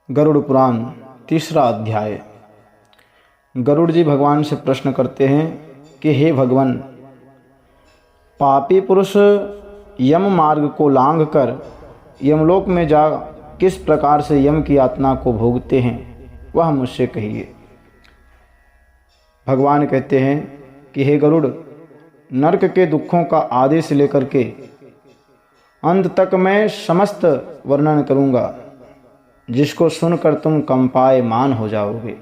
गरुड़ पुराण तीसरा अध्याय। गरुड़ जी भगवान से प्रश्न करते हैं कि हे भगवान, पापी पुरुष यम मार्ग को लांघ कर यमलोक में जा किस प्रकार से यम की यातना को भोगते हैं, वह मुझसे कहिए। भगवान कहते हैं कि हे गरुड़, नरक के दुखों का आदि से लेकर के अंत तक मैं समस्त वर्णन करूँगा, जिसको सुनकर तुम कंपायमान हो जाओगे।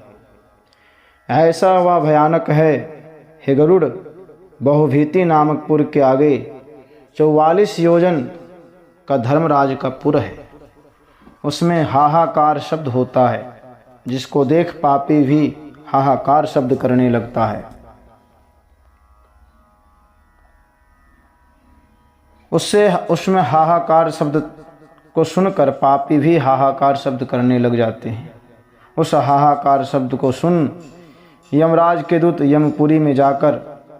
ऐसा वह भयानक है हे गरुड़, बहुभीति नामक पुर के आगे 44 योजन का धर्मराज का पुर है। उसमें हाहाकार शब्द होता है, जिसको देख पापी भी हाहाकार शब्द करने लगता है। उसमें हाहाकार शब्द को सुनकर पापी भी हाहाकार शब्द करने लग जाते हैं। उस हाहाकार शब्द को सुन यमराज के दूत यमपुरी में जाकर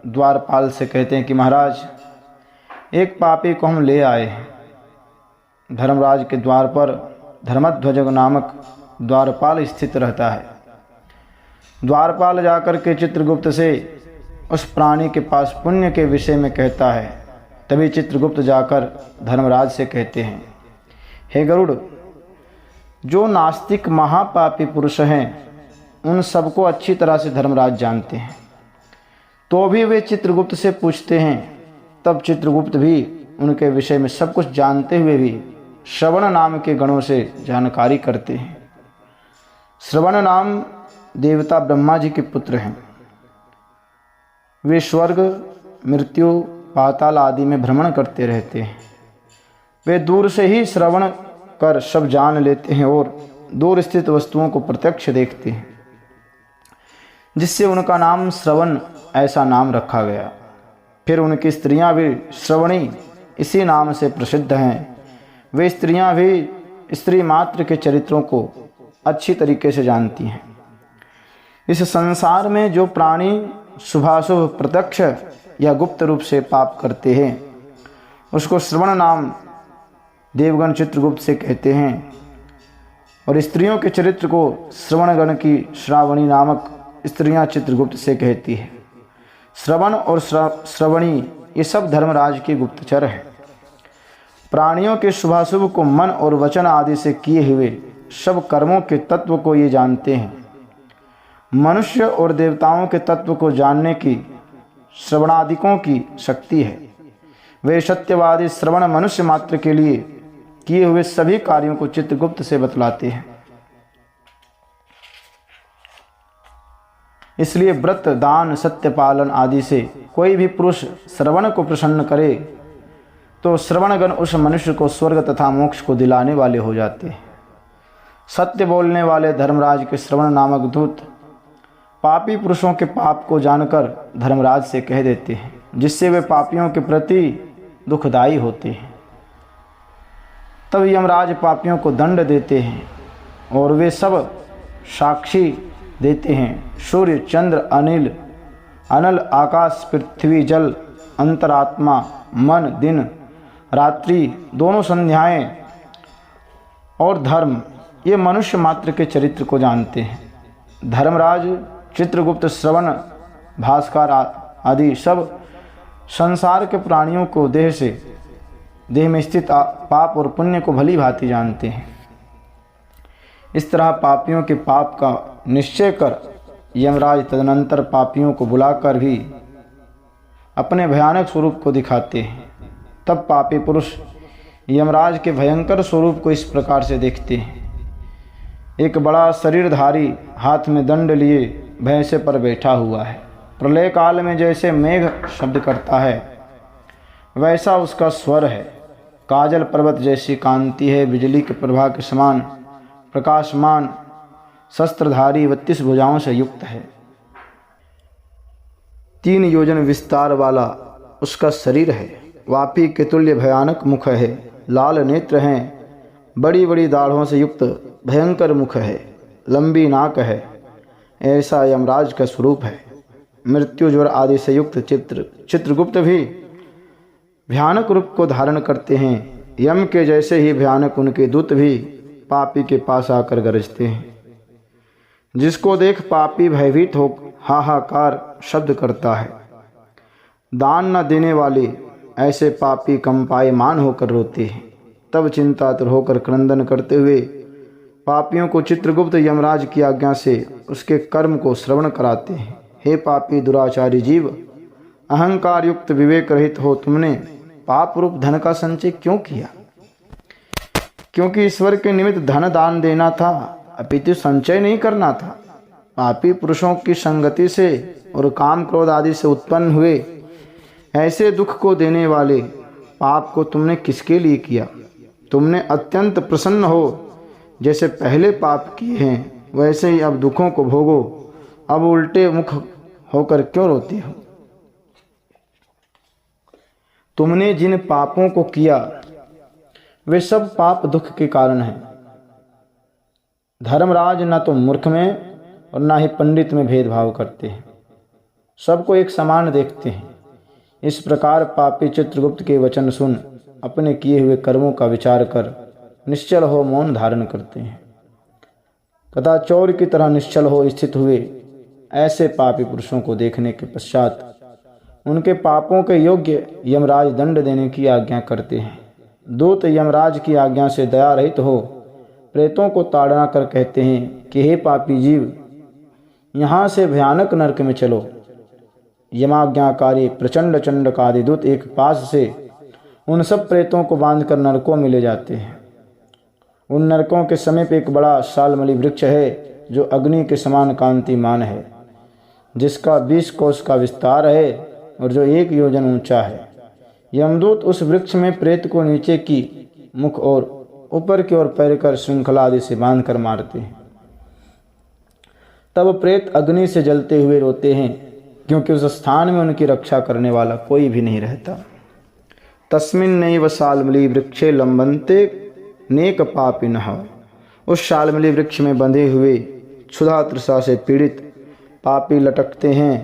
द्वारपाल से कहते हैं कि महाराज, एक पापी को हम ले आए हैं। धर्मराज के द्वार पर धर्मध्वज नामक द्वारपाल स्थित रहता है। द्वारपाल जाकर के चित्रगुप्त से उस प्राणी के पास पुण्य के विषय में कहता है। तभी चित्रगुप्त जाकर धर्मराज से कहते हैं, हे गरुड़, जो नास्तिक महापापी पुरुष हैं, उन सबको अच्छी तरह से धर्मराज जानते हैं। तो भी वे चित्रगुप्त से पूछते हैं। तब चित्रगुप्त भी उनके विषय में सब कुछ जानते हुए भी श्रवण नाम के गणों से जानकारी करते हैं। श्रवण नाम देवता ब्रह्मा जी के पुत्र हैं। वे स्वर्ग, मृत्यु, पाताल आदि में भ्रमण करते रहते हैं। वे दूर से ही श्रवण कर सब जान लेते हैं और दूर स्थित वस्तुओं को प्रत्यक्ष देखते हैं, जिससे उनका नाम श्रवण ऐसा नाम रखा गया। फिर उनकी स्त्रियां भी श्रवणी इसी नाम से प्रसिद्ध हैं। वे स्त्रियां भी स्त्री मात्र के चरित्रों को अच्छी तरीके से जानती हैं। इस संसार में जो प्राणी शुभाशुभ प्रत्यक्ष या गुप्त रूप से पाप करते हैं, उसको श्रवण नाम देवगण चित्रगुप्त से कहते हैं, और स्त्रियों के चरित्र को श्रवणगण की श्रावणी नामक स्त्रियां चित्रगुप्त से कहती है। श्रवण और श्रवणी ये सब धर्मराज के गुप्तचर हैं। प्राणियों के शुभाशुभ को मन और वचन आदि से किए हुए सब कर्मों के तत्व को ये जानते हैं। मनुष्य और देवताओं के तत्व को जानने की श्रवणादिकों की शक्ति है। वे सत्यवादी श्रवण मनुष्य मात्र के लिए किए हुए सभी कार्यों को चित्रगुप्त से बतलाते हैं। इसलिए व्रत, दान, सत्य पालन आदि से कोई भी पुरुष श्रवण को प्रसन्न करे तो श्रवणगण उस मनुष्य को स्वर्ग तथा मोक्ष को दिलाने वाले हो जाते हैं। सत्य बोलने वाले धर्मराज के श्रवण नामक दूत पापी पुरुषों के पाप को जानकर धर्मराज से कह देते हैं, जिससे वे पापियों के प्रति दुखदायी होते हैं। तब यमराज पापियों को दंड देते हैं और वे सब साक्षी देते हैं। सूर्य, चंद्र, अनल, आकाश, पृथ्वी, जल, अंतरात्मा, मन, दिन, रात्रि, दोनों संध्याएं और धर्म, ये मनुष्य मात्र के चरित्र को जानते हैं। धर्मराज, चित्रगुप्त, श्रवण, भास्कर आदि सब संसार के प्राणियों को देह में स्थित पाप और पुण्य को भली भांति जानते हैं। इस तरह पापियों के पाप का निश्चय कर यमराज तदनंतर पापियों को बुलाकर भी अपने भयानक स्वरूप को दिखाते हैं। तब पापी पुरुष यमराज के भयंकर स्वरूप को इस प्रकार से देखते हैं। एक बड़ा शरीरधारी हाथ में दंड लिए भैंसे पर बैठा हुआ है। प्रलय काल में जैसे मेघ शब्द करता है, वैसा उसका स्वर है। काजल पर्वत जैसी कांति है। बिजली के प्रभा के समान प्रकाशमान, शस्त्रधारी, 32 भुजाओं से युक्त है। 3 योजन विस्तार वाला उसका शरीर है। वापी के तुल्य भयानक मुख है। लाल नेत्र हैं। बड़ी बड़ी दाढ़ों से युक्त भयंकर मुख है। लंबी नाक है। ऐसा यमराज का स्वरूप है। मृत्यु, ज्वर आदि से युक्त चित्रगुप्त भी भयानक रूप को धारण करते हैं। यम के जैसे ही भयानक उनके दूत भी पापी के पास आकर गरजते हैं। जिसको देख पापी भयभीत हो हाहाकार शब्द करता है। दान न देने वाले ऐसे पापी कंपायमान होकर रोते हैं। तब चिंतातुर होकर क्रंदन करते हुए पापियों को चित्रगुप्त यमराज की आज्ञा से उसके कर्म को श्रवण कराते हैं। हे पापी दुराचारी जीव, अहंकार युक्त विवेक रहित हो तुमने पाप रूप धन का संचय क्यों किया? क्योंकि ईश्वर के निमित्त धन दान देना था, अपितु संचय नहीं करना था। पापी पुरुषों की संगति से और काम क्रोध आदि से उत्पन्न हुए ऐसे दुख को देने वाले पाप को तुमने किसके लिए किया? तुमने अत्यंत प्रसन्न हो जैसे पहले पाप किए हैं वैसे ही अब दुखों को भोगो। अब उल्टे मुख होकर क्यों रोते हो? तुमने जिन पापों को किया वे सब पाप दुख के कारण हैं। धर्मराज न तो मूर्ख में और न ही पंडित में भेदभाव करते हैं, सबको एक समान देखते हैं। इस प्रकार पापी चित्रगुप्त के वचन सुन अपने किए हुए कर्मों का विचार कर निश्चल हो मौन धारण करते हैं तथा चोर की तरह निश्चल हो स्थित हुए ऐसे पापी पुरुषों को देखने के पश्चात उनके पापों के योग्य यमराज दंड देने की आज्ञा करते हैं। दूत यमराज की आज्ञा से दया रहित हो प्रेतों को ताड़ना कर कहते हैं कि हे पापी जीव, यहाँ से भयानक नरक में चलो। यमाज्ञाकारी प्रचंड चंडकादि दूत एक पास से उन सब प्रेतों को बांधकर नरकों में ले जाते हैं। उन नरकों के समीप एक बड़ा शालमली वृक्ष है जो अग्नि के समान कांतिमान है, जिसका 20 कोस का विस्तार है और जो 1 योजन ऊंचा है। यमदूत उस वृक्ष में प्रेत को नीचे की मुख और ऊपर की ओर पैर कर श्रृंखला आदि से बांधकर मारते हैं। तब प्रेत अग्नि से जलते हुए रोते हैं, क्योंकि उस स्थान में उनकी रक्षा करने वाला कोई भी नहीं रहता। तस्मिन्नैव शाल्मली वृक्षे लंबन्ते नेक पापिनः। उस शाल्मली वृक्ष में बंधे हुए क्षुधा तृषा से पीड़ित पापी लटकते हैं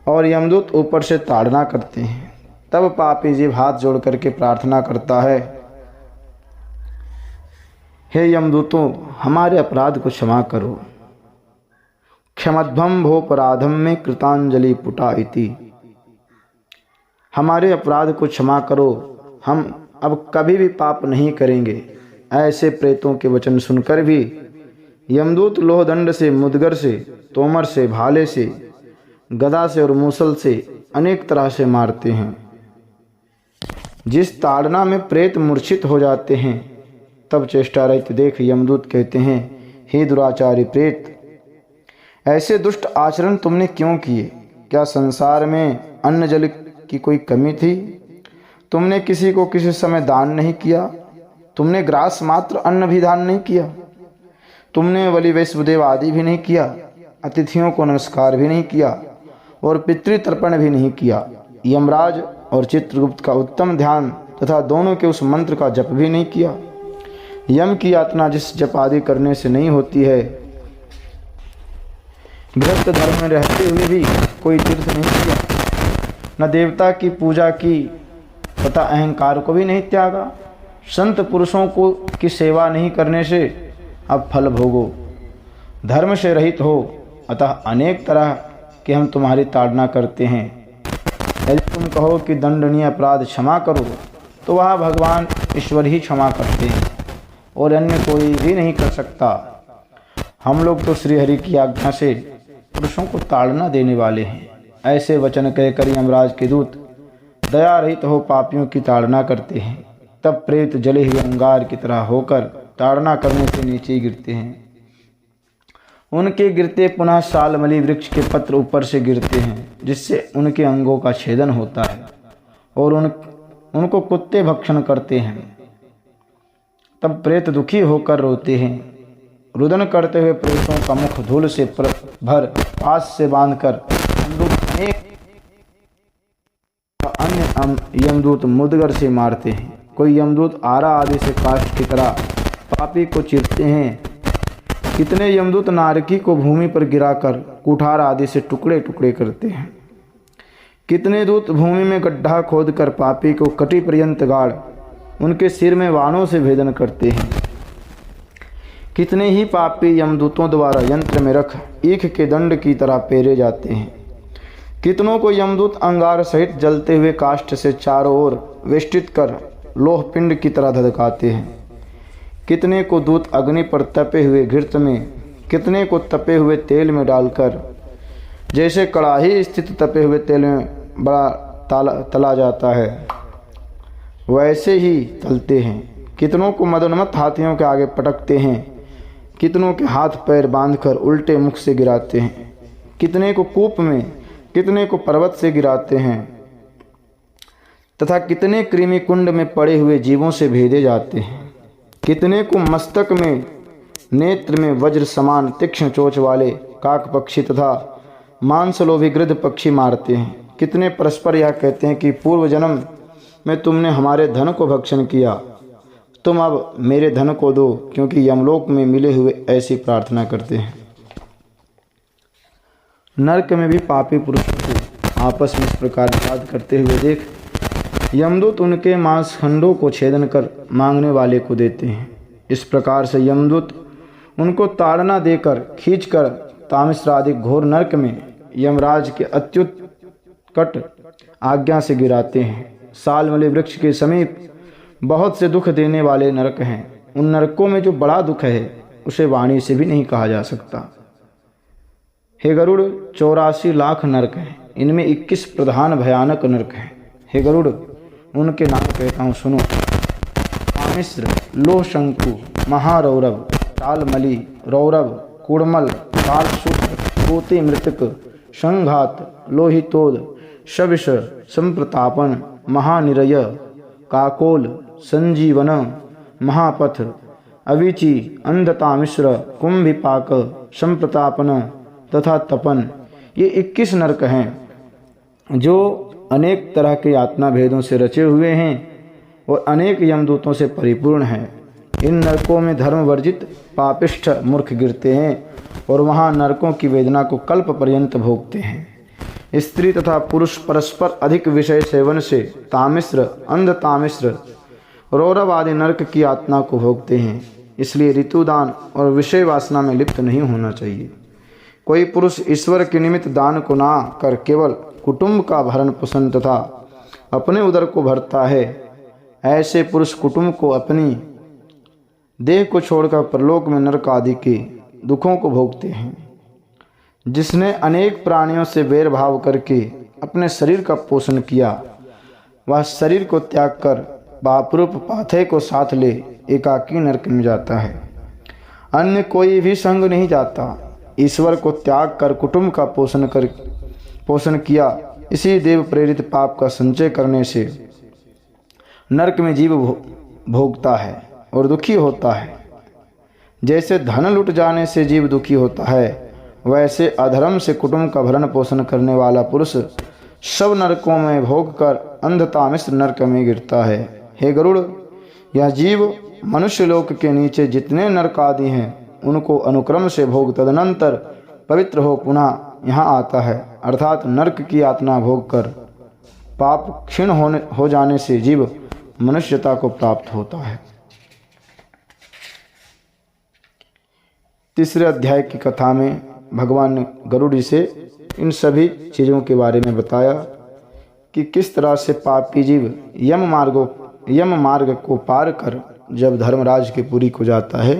और यमदूत ऊपर से ताड़ना करते हैं। तब पापी जीव हाथ जोड़ करके प्रार्थना करता है, हे यमदूतों, हमारे अपराध को क्षमा करो। क्षमध्वं भोपराधम में कृतांजलि पुटा इति। हमारे अपराध को क्षमा करो, हम अब कभी भी पाप नहीं करेंगे। ऐसे प्रेतों के वचन सुनकर भी यमदूत लोहदंड से, मुदगर से, तोमर से, भाले से, गदा से और मूसल से अनेक तरह से मारते हैं। जिस ताड़ना में प्रेत मूर्छित हो जाते हैं तब चेष्टा रहित देख यमदूत कहते हैं, हे दुराचारी प्रेत, ऐसे दुष्ट आचरण तुमने क्यों किए? क्या संसार में अन्न जल की कोई कमी थी? तुमने किसी को किसी समय दान नहीं किया, तुमने ग्रास मात्र अन्न भी दान नहीं किया, तुमने बलि वैश्वदेव आदि भी नहीं किया, अतिथियों को नमस्कार भी नहीं किया और पितृतर्पण भी नहीं किया। यमराज और चित्रगुप्त का उत्तम ध्यान तथा दोनों के उस मंत्र का जप भी नहीं किया। यम की यातना जिस जप आदि करने से नहीं होती है, गृहस्थ धर्म में रहते हुए भी कोई तीर्थ नहीं किया, न देवता की पूजा की तथा अहंकार को भी नहीं त्यागा, संत पुरुषों को की सेवा नहीं करने से अब फल भोगो, धर्म से रहित हो, अतः अनेक तरह के हम तुम्हारी ताड़ना करते हैं। यदि तुम कहो कि दंडनीय अपराध क्षमा करो तो वह भगवान ईश्वर ही क्षमा करते हैं और अन्य कोई भी नहीं कर सकता। हम लोग तो श्रीहरि की आज्ञा से पुरुषों को ताड़ना देने वाले हैं। ऐसे वचन कहकर यमराज के दूत दया रहित हो पापियों की ताड़ना करते हैं। तब प्रेत जले हुए अंगार की तरह होकर ताड़ना करने से नीचे गिरते हैं। उनके गिरते पुनः शालमली वृक्ष के पत्र ऊपर से गिरते हैं, जिससे उनके अंगों का छेदन होता है और उनको कुत्ते भक्षण करते हैं। तब प्रेत दुखी होकर रोते हैं। रुदन करते हुए प्रेतों का मुख धूल से भर पास से बांधकर अन्य यमदूत मुदगर से मारते हैं। कोई यमदूत आरा आदि से काष्ठ की तरह पापी को चीरते हैं। कितने यमदूत नारकी को भूमि पर गिराकर कुठार आदि से टुकड़े टुकड़े करते हैं। कितने दूत भूमि में गड्ढा खोदकर पापी को कटी पर्यंत गाड़ उनके सिर में बाणों से भेदन करते हैं। कितने ही पापी यमदूतों द्वारा यंत्र में रख ईख के दंड की तरह पेरे जाते हैं। कितनों को यमदूत अंगार सहित जलते हुए काष्ठ से चारों ओर वेष्टित कर लोह पिंड की तरह धधकाते हैं। कितने को दूत अग्नि पर तपे हुए घृत में, कितने को तपे हुए तेल में डालकर, जैसे कड़ाही स्थित तपे हुए तेल में बड़ा तला जाता है वैसे ही तलते हैं। कितनों को मदोन्मत्त हाथियों के आगे पटकते हैं, कितनों के हाथ पैर बांधकर उल्टे मुख से गिराते हैं। कितने को कूप में, कितने को पर्वत से गिराते हैं तथा कितने कृमि कुंड में पड़े हुए जीवों से भेदे जाते हैं। कितने को मस्तक में, नेत्र में वज्र समान तीक्ष्ण चोंच वाले काक पक्षी तथा मांसलोभी गृध्र पक्षी मारते हैं। कितने परस्पर यह कहते हैं कि पूर्व जन्म में तुमने हमारे धन को भक्षण किया, तुम अब मेरे धन को दो, क्योंकि यमलोक में मिले हुए ऐसी प्रार्थना करते हैं। नरक में भी पापी पुरुषों को आपस में इस प्रकार विवाद करते हुए देख यमदूत उनके मांसखंडों को छेदन कर मांगने वाले को देते हैं। इस प्रकार से यमदूत उनको ताड़ना देकर खींचकर तामिश्र आदि घोर नरक में यमराज के अत्युत्कट आज्ञा से गिराते हैं। सालमली वृक्ष के समीप बहुत से दुख देने वाले नरक हैं। उन नरकों में जो बड़ा दुख है उसे वाणी से भी नहीं कहा जा सकता। हे गरुड़, 84 लाख नरक हैं, इनमें 21 प्रधान भयानक नरक हैं। हे गरुड़, उनके नाम कहता हूँ, सुनो। तामिश्र, लोहशंकु, महारौरव, तालमली, रौरव, कुड़मल, कालसूत्र, कोति मृतक, संघात, लोहितोद, शविष, संप्रतापन, महानिरय, काकोल, संजीवन, महापथ, अविचि, अंधतामिश्र, कुंभिपाक, संप्रतापन तथा तपन, ये 21 नरक हैं जो अनेक तरह के यातना भेदों से रचे हुए हैं और अनेक यमदूतों से परिपूर्ण हैं। इन नरकों में धर्म वर्जित पापिष्ठ मूर्ख गिरते हैं और वहाँ नरकों की वेदना को कल्प पर्यंत भोगते हैं। स्त्री तथा पुरुष परस्पर अधिक विषय सेवन से तामिश्र, अंध तामिश्र, रौरव आदि नरक की यातना को भोगते हैं। इसलिए ऋतुदान और विषय वासना में लिप्त नहीं होना चाहिए। कोई पुरुष ईश्वर के निमित्त दान को ना कर केवल कुटुंब का भरण पोषण तथा अपने उदर को भरता है, ऐसे पुरुष कुटुंब को, अपनी देह को छोड़कर परलोक में नरक आदि के दुखों को भोगते हैं। जिसने अनेक प्राणियों से बैर भाव करके अपने शरीर का पोषण किया, वह शरीर को त्याग कर बापरूप पाथे को साथ ले एकाकी नरक में जाता है। अन्य कोई भी संग नहीं जाता। ईश्वर को त्याग कर कुटुंब का पोषण किया, इसी देव प्रेरित पाप का संचय करने से नरक में जीव भोगता है और दुखी होता है। जैसे धन लुट जाने से जीव दुखी होता है, वैसे अधर्म से कुटुंब का भरण पोषण करने वाला पुरुष सब नरकों में भोग कर अंधतामिश्र नरक में गिरता है। हे गरुड़, यह जीव मनुष्य लोक के नीचे जितने नरक आदि हैं उनको अनुक्रम से भोग तदनंतर पवित्र हो पुनः यहाँ आता है, अर्थात नरक की यातना भोग कर पाप क्षीण हो जाने से जीव मनुष्यता को प्राप्त होता है। तीसरे अध्याय की कथा में भगवान ने गरुड़ जी से इन सभी चीज़ों के बारे में बताया कि किस तरह से पापी जीव यम मार्ग को पार कर जब धर्मराज के पुरी को जाता है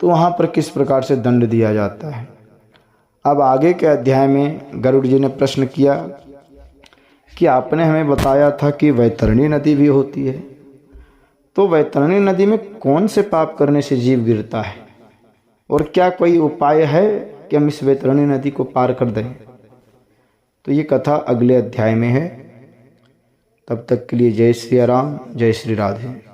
तो वहाँ पर किस प्रकार से दंड दिया जाता है। अब आगे के अध्याय में गरुड़ जी ने प्रश्न किया कि आपने हमें बताया था कि वैतरणी नदी भी होती है, तो वैतरणी नदी में कौन से पाप करने से जीव गिरता है और क्या कोई उपाय है कि हम इस वैतरणी नदी को पार कर दें। तो ये कथा अगले अध्याय में है। तब तक के लिए जय श्री राम, जय श्री राधे।